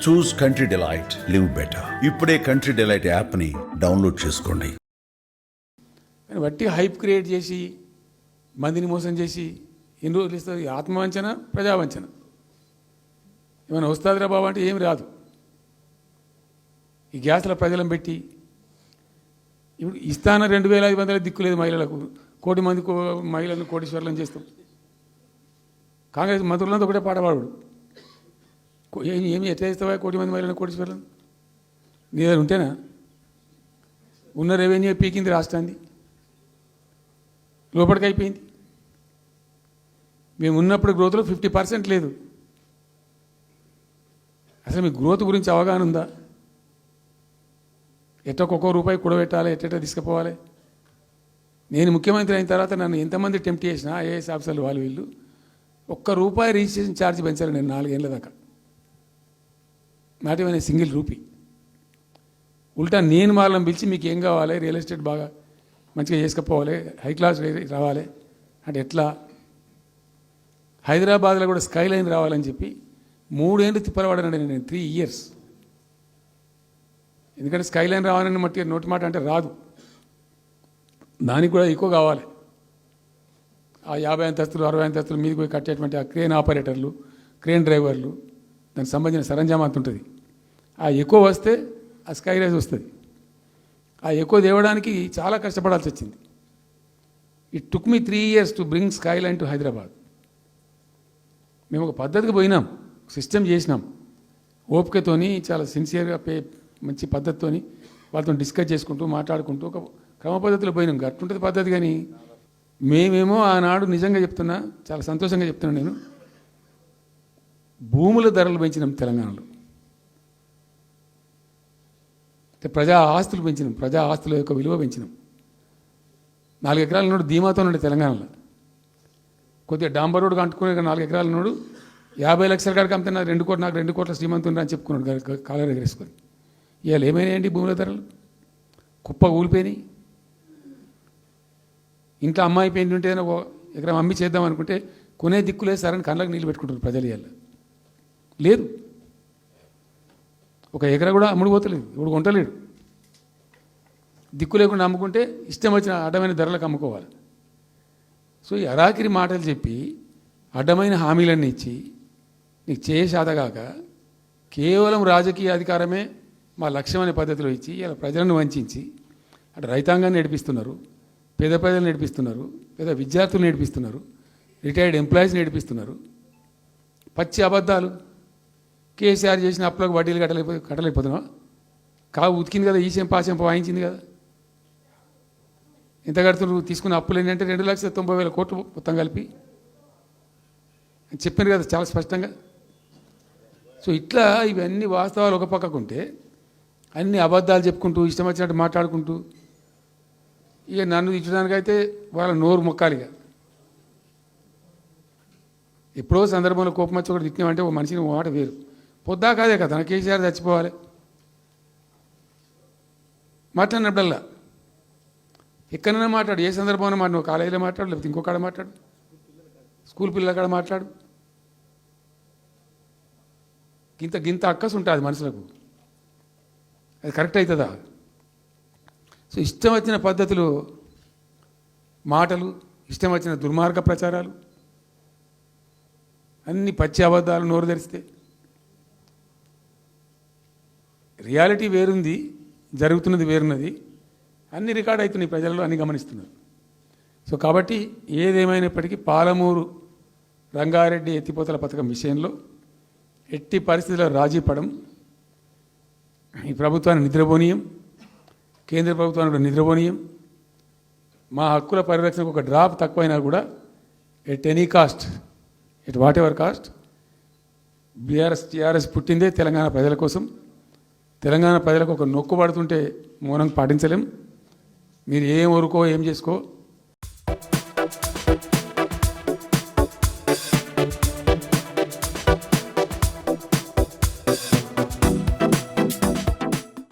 చూస్ country delight, live better. ఇప్పుడే country delight యాప్ని download చేసుకోండి. బట్టి హైప్ క్రియేట్ చేసి మందిని మోసం చేసి ఎన్ని రోజులు ఇస్తుంది? ఆత్మవంచన, ప్రజావంచన. ఏమైనా వస్తుందిరా బాబు అంటే ఏమి రాదు. ఈ గ్యాస్ల ప్రజలను పెట్టి ఇప్పుడు ఇస్తాన 2500 దిక్కులేదు మహిళలకు. 1 కోటి మంది మహిళలను కోటీశ్వర్లను చేస్తాం. కాంగ్రెస్ మంత్రులంతా ఒకటే పాట పాడు. ఏమి ఎట్లా చేస్తావా 1 కోటి మంది మహిళలను కోటీశ్వర్లను? నీ దగ్గర ఉంటేనా? ఉన్న రెవెన్యూ పీకింది రాష్ట్రాన్ని, లోపలికి అయిపోయింది. మేము ఉన్నప్పుడు గ్రోత్లో 50% లేదు. అసలు మీ గ్రోత్ గురించి అవగాహన ఉందా? ఎట్లా ఒక్కొక్క రూపాయి కూడబెట్టాలి, ఎట్లా తీసుకుపోవాలి? నేను ముఖ్యమంత్రి అయిన తర్వాత నన్ను ఎంతమంది టెంప్ట్ చేసినా ఐఏఎస్ ఆఫీసర్లు వాళ్ళు వీళ్ళు ₹1 రిజిస్ట్రేషన్ ఛార్జ్ పెంచారు నేను 4 ఏళ్ళ దాకా. Not even single rupee. ఉల్టా నేను వాళ్ళని పిలిచి మీకు ఏం కావాలి, రియల్ ఎస్టేట్ బాగా మంచిగా చేసుకుపోవాలి, హై క్లాస్ రావాలి అంటే ఎట్లా? హైదరాబాద్లో కూడా స్కై లైన్ రావాలని చెప్పి 3 ఏళ్ళు తిప్పలవాడానండి నేను, 3 years. ఎందుకంటే స్కై లైన్ రావాలని నోటి మాట అంటే రాదు, దానికి కూడా ఎక్కువ కావాలి. ఆ 50 అంతస్తులు 60 అంతస్తులు మీదకి పోయి కట్టేటువంటి ఆ క్రేన్ ఆపరేటర్లు, క్రేన్ డ్రైవర్లు, దానికి సంబంధించిన సరంజామా అంత ఉంటుంది. ఆ ఎక్కువ వస్తే ఆ స్కై రైజ్ వస్తుంది. ఆ ఎక్కువ తేవడానికి చాలా కష్టపడాల్సి వచ్చింది. It took me 3 years to bring sky line to Hyderabad. మేము ఒక పద్ధతికి పోయినాం, సిస్టమ్ చేసినాం, ఓపికతోని చాలా సిన్సియర్గా మంచి పద్ధతితోని వాళ్ళతో డిస్కస్ చేసుకుంటూ మాట్లాడుకుంటూ ఒక క్రమ పద్ధతిలో పోయినాం. గట్టుంటుంది పద్ధతి. కానీ మేమేమో ఆనాడు నిజంగా చెప్తున్నా, చాలా సంతోషంగా చెప్తున్నాను నేను, భూముల ధరలు పెంచినాం తెలంగాణలో. ప్రజా ఆస్తులు పెంచినాం, ప్రజా ఆస్తుల యొక్క విలువ పెంచినాం. 4 ఎకరాల నోడు ధీమాతో ఉండే తెలంగాణలో. కొద్దిగా డాంబర్ రోడ్డు అంటుకునే 4 ఎకరాల నోడు 50 లక్షల కాడికి అమ్మితే నాకు 2 కోట్ల శ్రీమంతుని అని చెప్పుకున్నాడు కాలర్ ఎగరేసుకొని. ఇవాళ ఏమైనాయండి భూముల ధరలు? కుప్ప ఊలిపోయినాయి. ఇంట్లో అమ్మాయి పెయింట్ ఉంటే ఒక ఎకరం అమ్మి చేద్దాం అనుకుంటే కొనే దిక్కులేదు సార్ అని కళ్ళకి నీళ్ళు పెట్టుకుంటారు ప్రజలు. ఇవాళ లేదు, ఒక ఎకరా కూడా అమ్ముడు పోతలేదు, ఇప్పుడు కొంటలేడు. దిక్కు లేకుండా అమ్ముకుంటే ఇష్టం వచ్చిన అడ్డమైన ధరలకు అమ్ముకోవాలి. సో ఈ అరాకిరి మాటలు చెప్పి అడ్డమైన హామీలన్నీ ఇచ్చి నీకు చేసాదగాక కేవలం రాజకీయ అధికారమే మా లక్ష్యం అనే పద్ధతిలో ఇచ్చి ఇలా ప్రజలను వంచి అటు రైతాంగాన్ని నడిపిస్తున్నారు, పేద ప్రజలు నడిపిస్తున్నారు, పేద విద్యార్థులు నడిపిస్తున్నారు, రిటైర్డ్ ఎంప్లాయీస్ నడిపిస్తున్నారు. పచ్చి అబద్ధాలు. కేసీఆర్ చేసిన అప్పులకు వడ్డీలు కట్టలేకపోతున్నావా? కావు ఉతికింది కదా, ఈ చెంప ఆ చెంప వాయించింది కదా. ఎంత కడుతున్నారు? తీసుకున్న అప్పులు ఏంటంటే 2,90,000 కోట్లు మొత్తం కలిపి చెప్పారు కదా చాలా స్పష్టంగా. సో ఇట్లా ఇవన్నీ వాస్తవాలు ఒక పక్కకుంటే అన్ని అబద్ధాలు చెప్పుకుంటూ ఇష్టం వచ్చినట్టు మాట్లాడుకుంటూ ఇక నన్ను ఇచ్చడానికైతే వాళ్ళ నోరు మొక్కాలిగా. ఎప్పుడో సందర్భంలో కోపం వచ్చి ఒకటి తిట్టినామంటే ఒక మనిషిని మాట వేరు. పొద్దా కాదే కదా నా కేసీఆర్ చచ్చిపోవాలి మాట్లాడినప్పుడల్లా ఎక్కడైనా మాట్లాడు, ఏ సందర్భంలో మాట, నువ్వు కాలేజీలో మాట్లాడు, లేకపోతే ఇంకో కాడ మాట్లాడు, స్కూల్ పిల్లల కాడ మాట్లాడు. గింత అక్కసు ఉంటుంది మనుషులకు. అది కరెక్ట్ అవుతుందా? సో ఇష్టం వచ్చిన పద్ధతులు, మాటలు, ఇష్టం వచ్చిన దుర్మార్గ ప్రచారాలు, అన్ని పచ్చి అబద్ధాలు నోరు తెరిస్తే. రియాలిటీ వేరుంది, జరుగుతున్నది వేరున్నది, అన్ని రికార్డ్ అవుతున్నాయి, ప్రజల్లో అన్ని గమనిస్తున్నారు. సో కాబట్టి ఏదేమైనప్పటికీ పాలమూరు రంగారెడ్డి ఎత్తిపోతల పథకం విషయంలో ఎట్టి పరిస్థితుల్లో రాజీ పడం. ఈ ప్రభుత్వాన్ని నిద్రపోనీయం, కేంద్ర ప్రభుత్వాన్ని కూడా నిద్రపోనీయం. మా హక్కుల పరిరక్షణకు ఒక డ్రాప్ తక్కువైనా కూడా at any cost, at whatever cost, TRS పుట్టిందే తెలంగాణ ప్రజల కోసం. తెలంగాణ ప్రజలకు ఒక నొక్కు పడుతుంటే మౌనం పాటించలేం. మీరు ఏం ఊరుకో ఏం చేసుకో